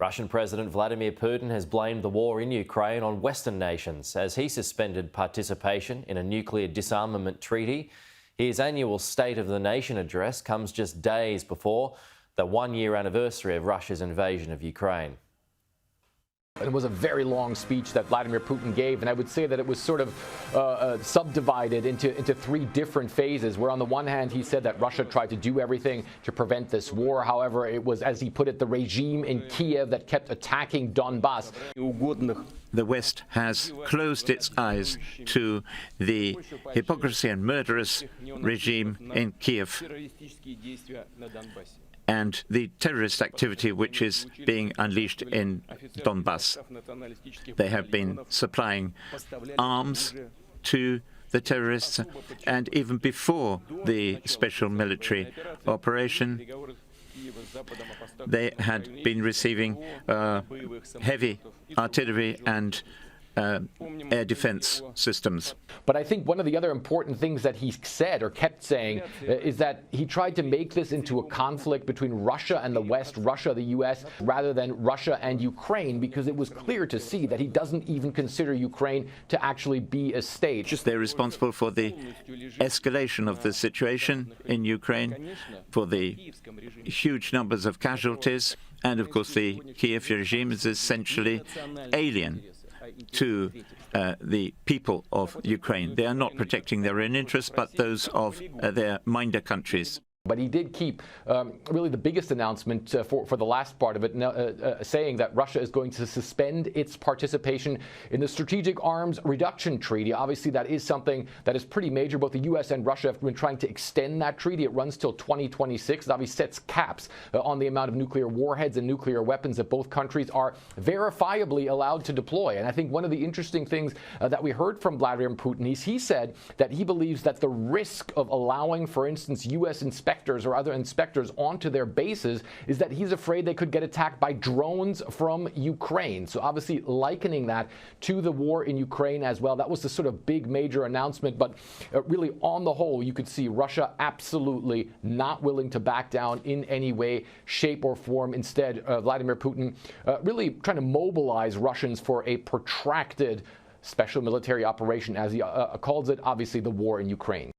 Russian President Vladimir Putin has blamed the war in Ukraine on Western nations as he suspended participation in a nuclear disarmament treaty. His annual State of the Nation address comes just days before the one-year anniversary of Russia's invasion of Ukraine. It was a very long speech that Vladimir Putin gave, and I would say that it was sort of subdivided into three different phases, where on the one hand he said that Russia tried to do everything to prevent this war. However, it was, as he put it, the regime in Kiev that kept attacking Donbass. The West has closed its eyes to the hypocrisy and murderous regime in Kiev and the terrorist activity which is being unleashed in Donbass. They have been supplying arms to the terrorists, and even before the special military operation, they had been receiving heavy artillery and air defense systems. But I think one of the other important things that he said or kept saying is that he tried to make this into a conflict between Russia and the West, Russia, the U.S., rather than Russia and Ukraine, because it was clear to see that he doesn't even consider Ukraine to actually be a state. They're responsible for the escalation of the situation in Ukraine, for the huge numbers of casualties, and of course the Kiev regime is essentially alien to the people of Ukraine. They are not protecting their own interests, but those of their minder countries. But he did keep really the biggest announcement for the last part of it, saying that Russia is going to suspend its participation in the Strategic Arms Reduction Treaty. Obviously, that is something that is pretty major. Both the U.S. and Russia have been trying to extend that treaty. It runs till 2026. It obviously sets caps on the amount of nuclear warheads and nuclear weapons that both countries are verifiably allowed to deploy. And I think one of the interesting things that we heard from Vladimir Putin is he said that he believes that the risk of allowing, for instance, U.S. inspectors or other inspectors onto their bases is that he's afraid they could get attacked by drones from Ukraine. So obviously likening that to the war in Ukraine as well. That was the sort of big major announcement. But really on the whole, you could see Russia absolutely not willing to back down in any way, shape or form. Instead, Vladimir Putin really trying to mobilize Russians for a protracted special military operation, as he calls it, obviously the war in Ukraine.